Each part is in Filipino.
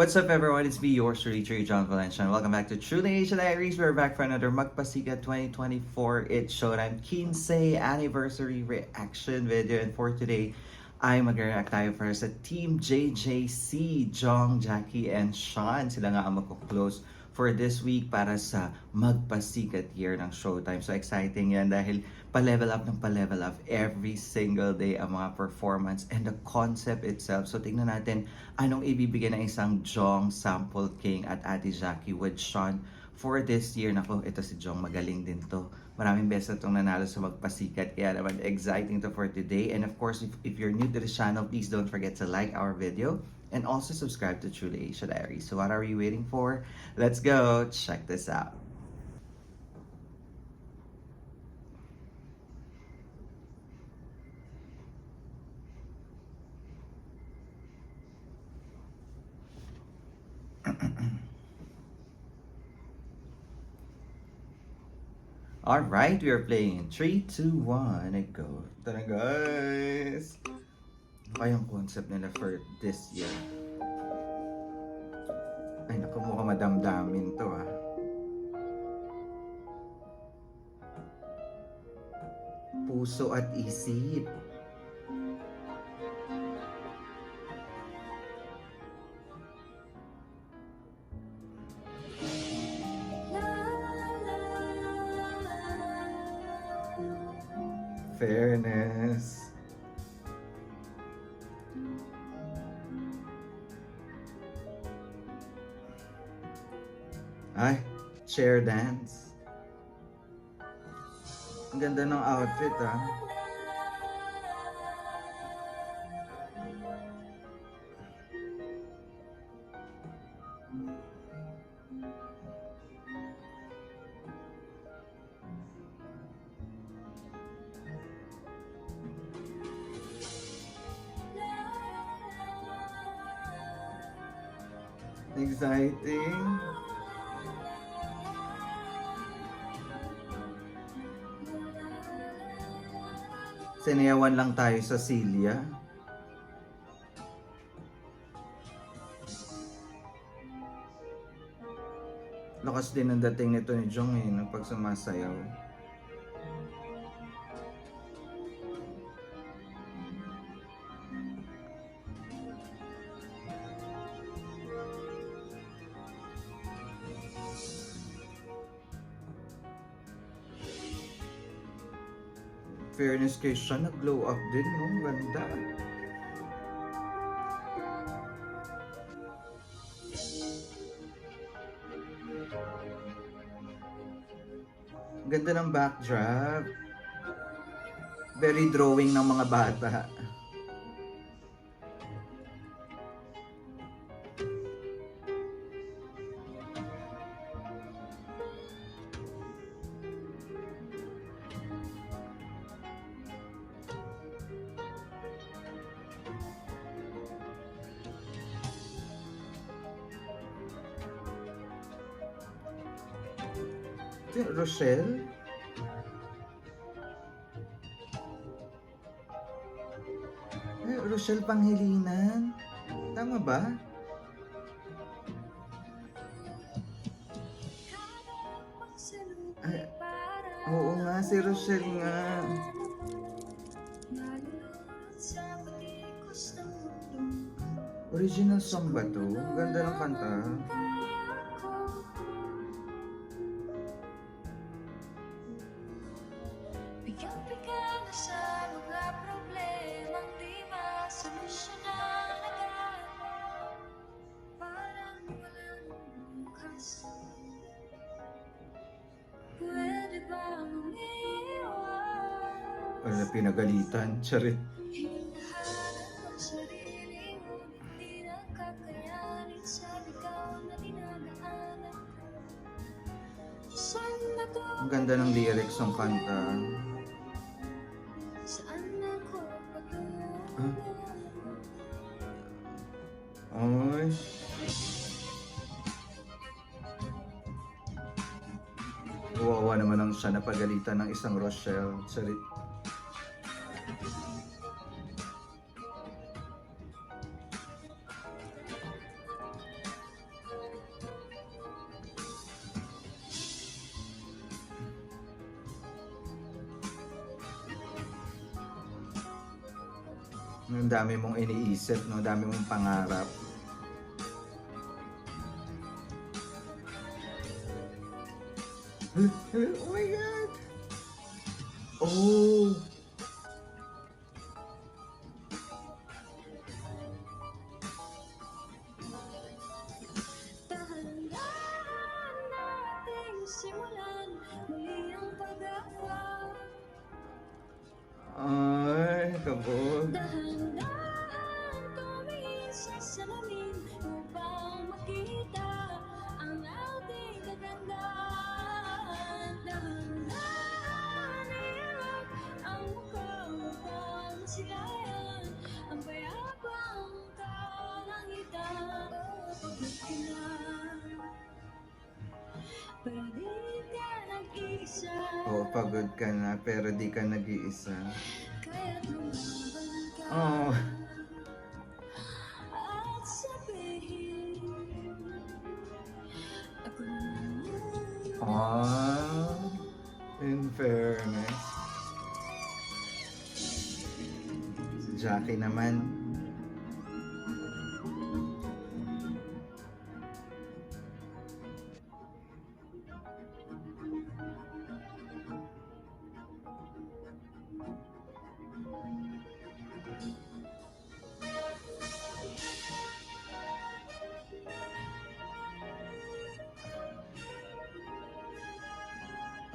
What's up everyone, it's me, yours truly, John Valencia, and welcome back to Truly Asia Diaries. We're back for another Magpasikat 2024 It's Showtime 15 Anniversary Reaction video. And for today, ay mag-react tayo para sa Team JJC, Jong, Jackie, and Sean. Sila nga ang magko-close for this week para sa Magpasikat year ng Showtime. So exciting yan dahil pa-level up every single day ang mga performance and the concept itself. So tingnan natin anong ibibigay ng isang Jong, Sample King at Ate Jackie with Sean for this year. Nako, ito si Jong, magaling din to. Maraming beses itong nanalo sa Magpasikat. Kaya naman exciting to for today. And of course, if you're new to the channel, please don't forget to like our video and also subscribe to Truly Asia Diaries. So what are you waiting for? Let's go check this out. Alright, we are playing in 3, 2, 1, and go. Tara guys! Ano kayang concept nila for this year? Ay naku, mukhang madamdamin to ah. Puso at isip. Fairness. Ay, chair dance. Ang ganda ng outfit ah. Exciting. Sinayawan lang tayo sa Celia. Lakas din ang dating nito ni Jong eh, ng pag sumasayaw. Fairness kay siya, nag-glow up din, no? Ganda. Ganda ng backdrop. Very drawing ng mga bata. Rochelle? Rochelle Panghilinan? Tama ba? Ay, oo nga, si Rochelle nga. Original song ba to? Ang ganda ng kanta. Bigyan na sa mga problemang di masolusyonan agad. Parang walang bukas. Pwede bang umiiwas? Wala, pinagalitan. Charit. Hinahanap ang sarili mo, hindi na kakayanin sa ligaw na dinadaanan ko. Saan na to? Ang ganda ng lyrics ng kanta. Saan ako patungo? Ay. Wawa naman ang siya napagalitan ng isang Rochelle. Charit. Ang dami mong iniisip, no? Ang dami mong pangarap. Oh my God! Oh! Dahan-dahan nating simulan muli ang pag-asa. Ay, kabog. Dahan-dahan tumingin sa salamin upang makita ang ating kagandahan. Dahan-dahan iiyak ang mukha upang masilayan ang payapang kalangitan. Pagod ka na, pero di ka nag-iisa. Oh, pagod ka na pero di ka nag-iisa. Kaya't lumaban ka Oh, at sabihin, ako naman. ah, in fairness. Si Jackie naman.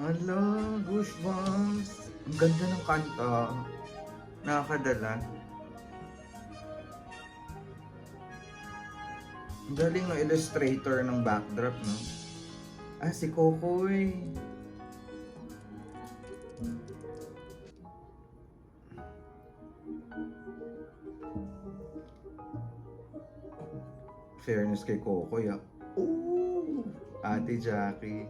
Ala, goosebumps. Ang ganda ng kanta. Nakakadala. Ang galing ng illustrator ng backdrop, no? Ah, si Kokoy. Fairness kay Kokoy, ah. Ooh! Ate Jackie.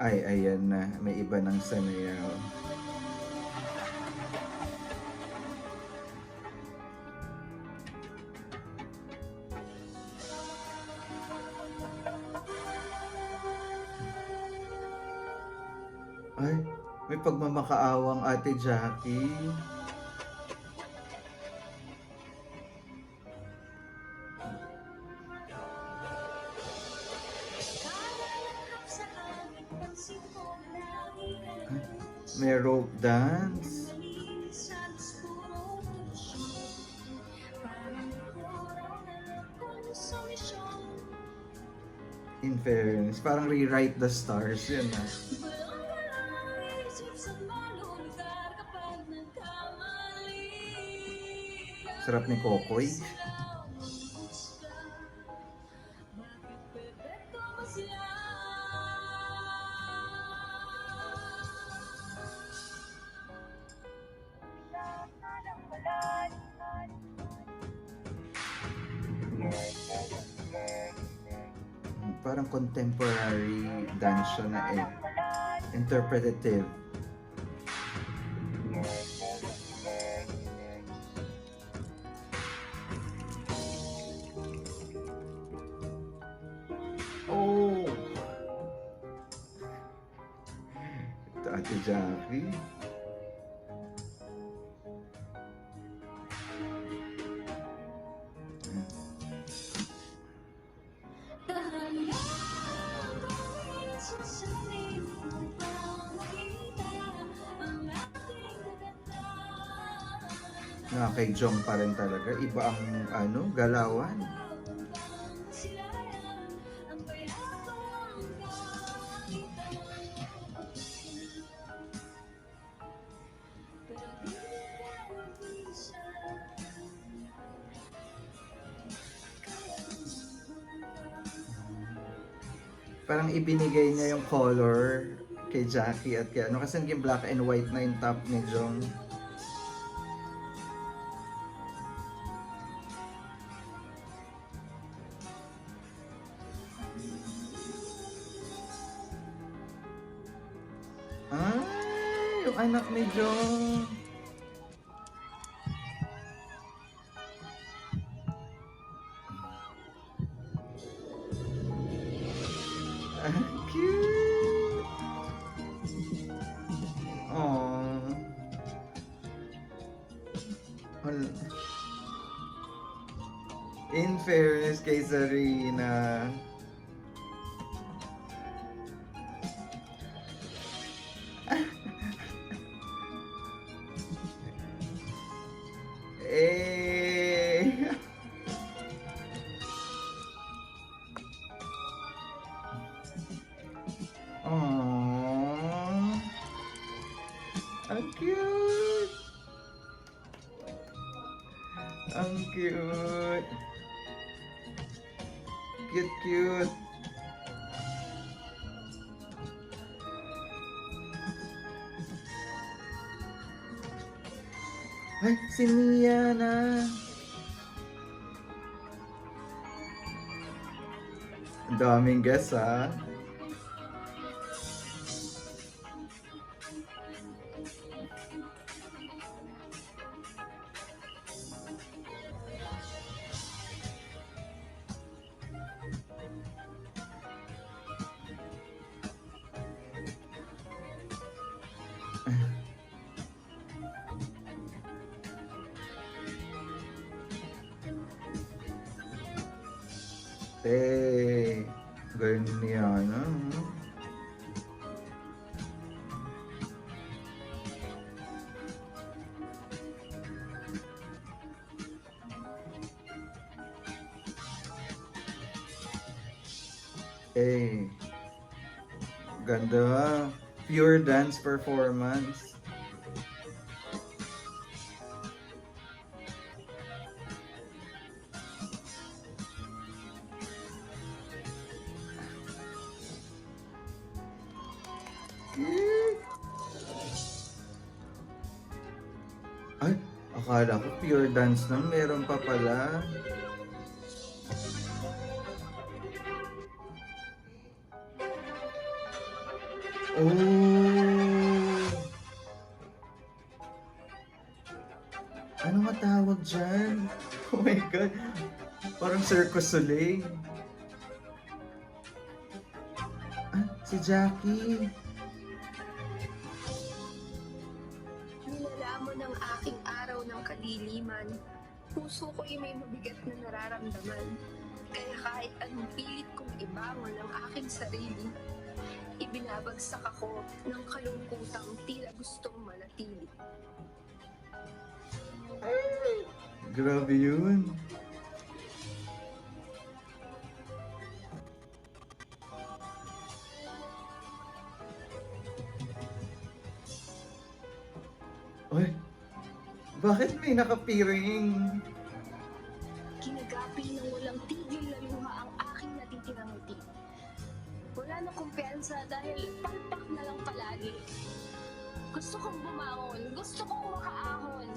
Ay, ayan na. May iba ng sanayaw. Ay, may pagmamakaawang Ate Jackie. Sa aming pansin ko lagi ka Ay, may rope dance. nalilisan puro tulusyon. Parang oraw na lang sa misyon. In fairness, parang rewrite the stars yun, ah. Balong ka lang isip sa malulugar kapag nagkamali. Sarap ni Kokoy. Bakit perfecto ba sila? Parang contemporary dance siya na interpretative. Oh! Ito Ate Jackie. Na kay Jong pa rin talaga. Iba ang galawan. Parang ibinigay niya yung color kay Jackie at kay kasi naging black and white na yung top ni Jong. Ay, yung anak ni Jong. Wal- In fairness kay Zarina. Eh. Aww. Ang cute. Ang cute. Cute, cute. Ay, si Mia na. Ang daming guests, ha? Eh, ganyan. Eh, ganda. Pure dance performance. Ay, akala ko pure dance lang. Meron pa pala. Oh! Ano nga tawag dyan? Oh my God! Parang Circus Soleil. Ah, si Jackie. Nilalamon ang aking araw ng kadiliman. Puso ko'y may mabigat na nararamdaman. Kaya kahit anong pilit kong ibangon ang aking sarili, ibinabagsak ako ng kalungkutang tila gustong manatili. Grabe yun. Uy, bakit may nakapiring? Kinagapi ng walang tigil na luha ang aking natitirang ngiti. Wala na kumpiyansa dahil palpak na lang palagi. Gusto kong bumangon, gusto kong makaahon.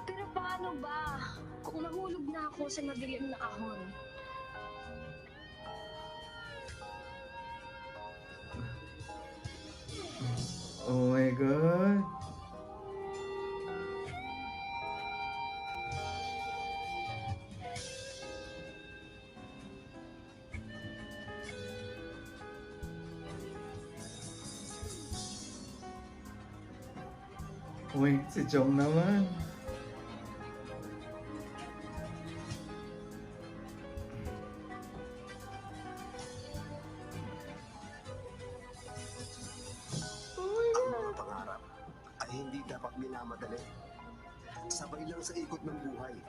Pero paano ba kung nahulog na ako sa madilim na kahon? Oh my God. Uy, si Chong naman. Ang mga pangarap ay hindi dapat minamadali. Sabay lang sa ikot ng buhay.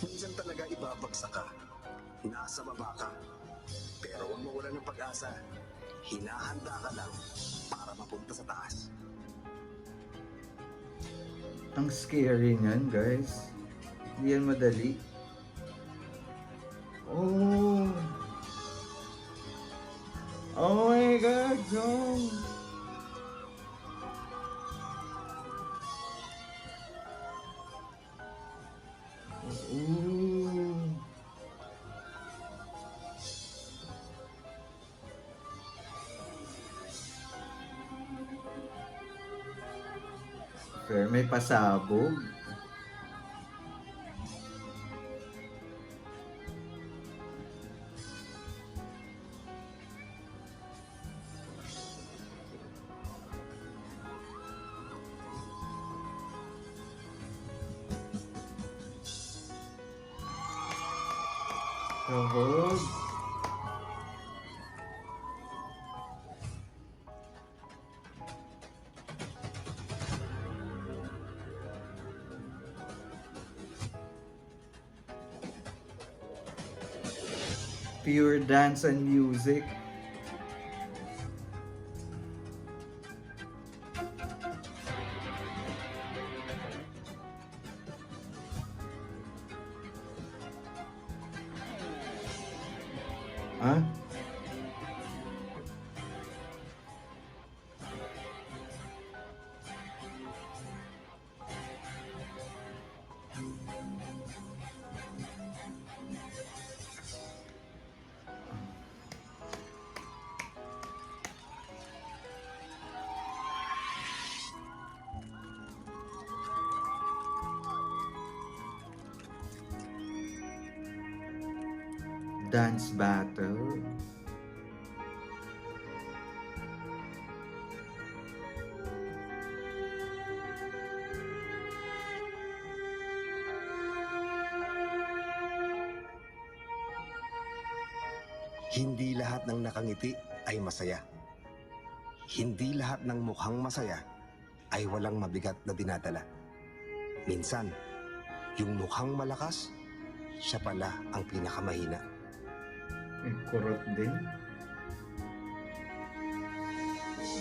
Minsan talaga ibabagsak ka. Nasa baba ka. Pero huwag mawala ng pag-asa. Hinahanda ka lang para mapunta sa taas. Ang scary niyan, guys. Hindi yan madali. Oh! Oh my God, Chong! Ooh! Fair, may pasabog. Kabog. Pure dance and music. Ah? Dance battle. Hindi lahat ng nakangiti ay masaya. Hindi lahat ng mukhang masaya ay walang mabigat na dinadala. Minsan, yung mukhang malakas, siya pala ang pinakamahina. Kurot din.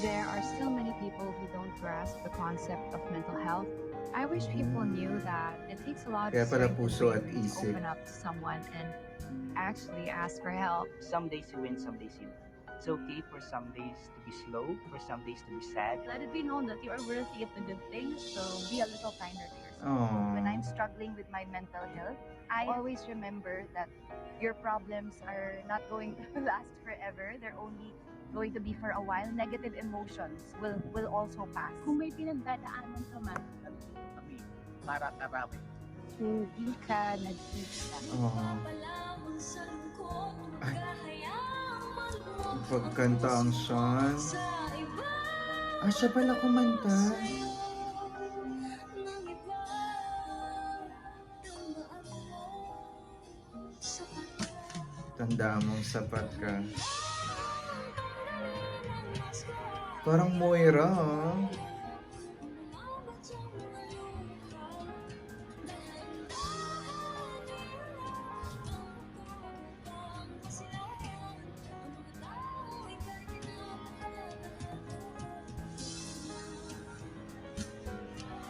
There are still many people who don't grasp the concept of mental health. I wish people knew that it takes a lot Kaya of pala strength and puso at bravery to isip. open up to someone and actually ask for help. Some days you win, some days you lose. It's okay for some days to be slow, for some days to be sad. Let it be known that you are worthy of the good things, so be a little kinder to yourself. Aww. When I'm struggling with my mental health, I always remember that your problems are not going to last forever. They're only going to be for a while. Negative emotions will also pass. Kung may pinagdadaanan ka man, Nandito kami para tarawin. Hindi ka nag-iisa. Aww. Palamang sa lungkot, Ay. kahayaang malungkot Pagkanta ang Sean. sa iba. Ah, siya pala kumanta. Ng iba, tama ako. Sapat ka. Tandaan mong sapat ka. Parang Moira, ah.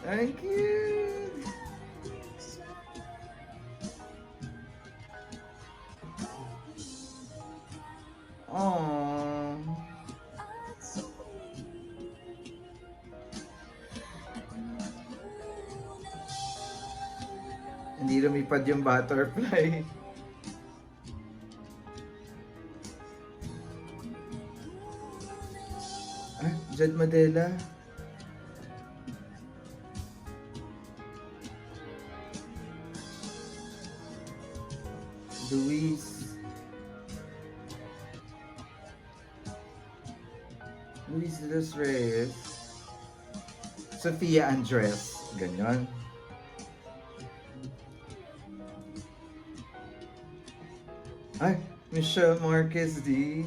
Thank you. Aww. Hindi lumipad yung butterfly. Ah, Jad Madela. Luis de los Reyes. Sofia Andres. Ganyan. Ay, Michelle Marquez D.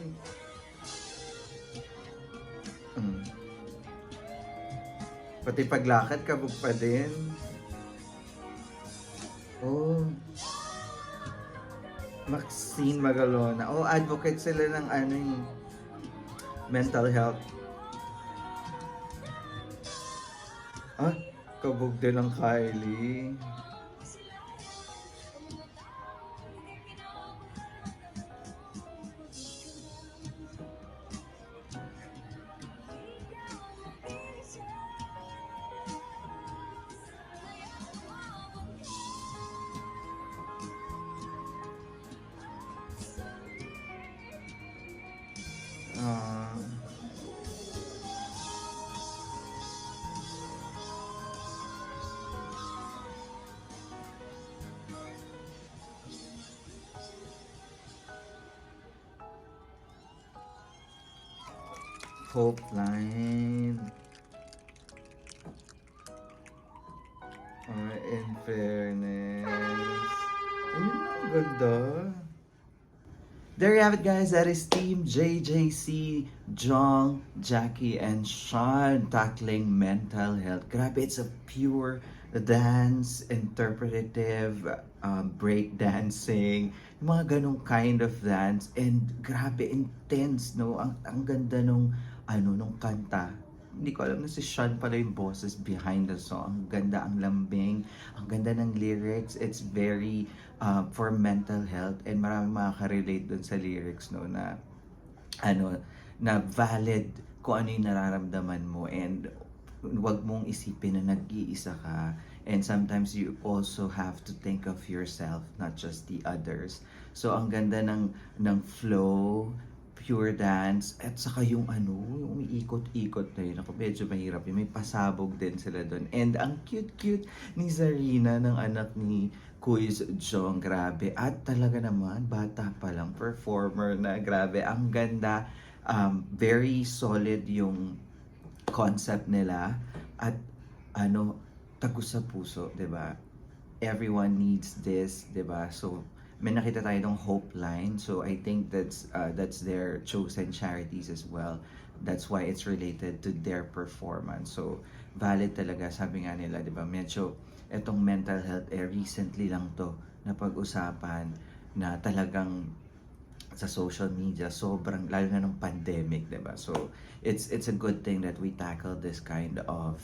Pati paglakad, kabog pa din. Oh. Maxine Magalona. Oh, advocate sila ng ano yung mental health. Ah, kabog din ng Kylie. Ah. Hope line. In fairness. Ay, ganda. there you have it, guys. That is Team JJC, Jong, Jackie, and Sean tackling mental health. Grabe, it's a pure dance, interpretative, break dancing, mga ganong kind of dance. And grabe, intense, no? Ang ganda nung, nung kanta. Hindi ko alam na si Sean pala yung boses behind the song. Ang ganda, ang lambing, ang ganda ng lyrics. It's very for mental health, and maraming makaka-relate dun sa lyrics, no, na na valid kung ano yung nararamdaman mo, and wag mong isipin na nag-iisa ka, and sometimes you also have to think of yourself, not just the others. So ang ganda ng flow, pure dance, at saka yung yung umiikot-ikot na yun. Ako, medyo mahirap yun. May pasabog din sila doon. And ang cute-cute ni Zarina, ng anak ni Quiz Jong, grabe. At talaga naman, bata pa lang, performer na, grabe. Ang ganda, very solid yung concept nila. At tagus sa puso, 'di ba? Everyone needs this, 'di ba? So may nakita tayo ng Hope Line. So I think that's their chosen charities as well. That's why it's related to their performance. So valid talaga, sabi nga nila, 'di ba? Medyo etong mental health recently lang to na pag-usapan, na talagang sa social media sobrang, lalo na ng pandemic, 'di ba? So it's a good thing that we tackle this kind of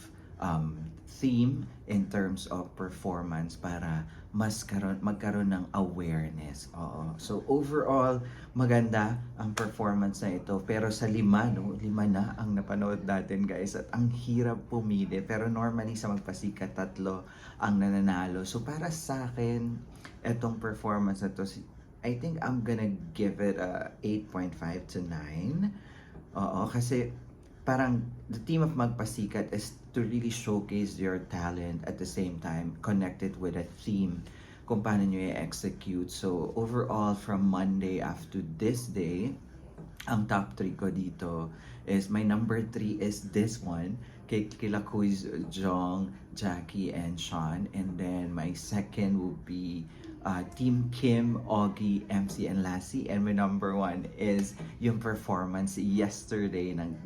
theme in terms of performance para magkaroon ng awareness. Oo. So overall, maganda ang performance na ito. Pero sa lima na ang napanood natin, guys. At ang hirap pumili. Pero normally sa Magpasikat, 3 ang nananalo. So para sa akin, etong performance na to, I think I'm gonna give it a 8.5 to 9. Oo, kasi parang the theme of Magpasikat is to really showcase your talent, at the same time connect it with a theme kung paano nyo i-execute. So overall, from Monday after this day, ang top 3 ko dito is, my number 3 is this one, kila Quiz Jong, Jackie, and Sean. And then my second will be Team Kim, Augie, MC, and Lassie. And my number 1 is yung performance yesterday ng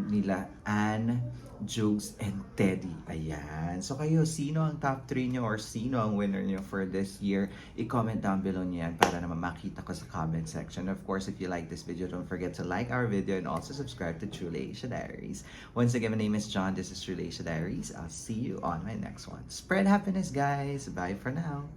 nila Anne, Jugs, and Teddy. Ayan. So kayo, sino ang top 3 nyo, or sino ang winner nyo for this year? I-comment down below nyo yan para naman makita ko sa comment section. Of course, if you like this video, don't forget to like our video and also subscribe to Truly Asia Diaries. Once again, my name is John. This is Truly Asia Diaries. I'll see you on my next one. Spread happiness, guys. Bye for now.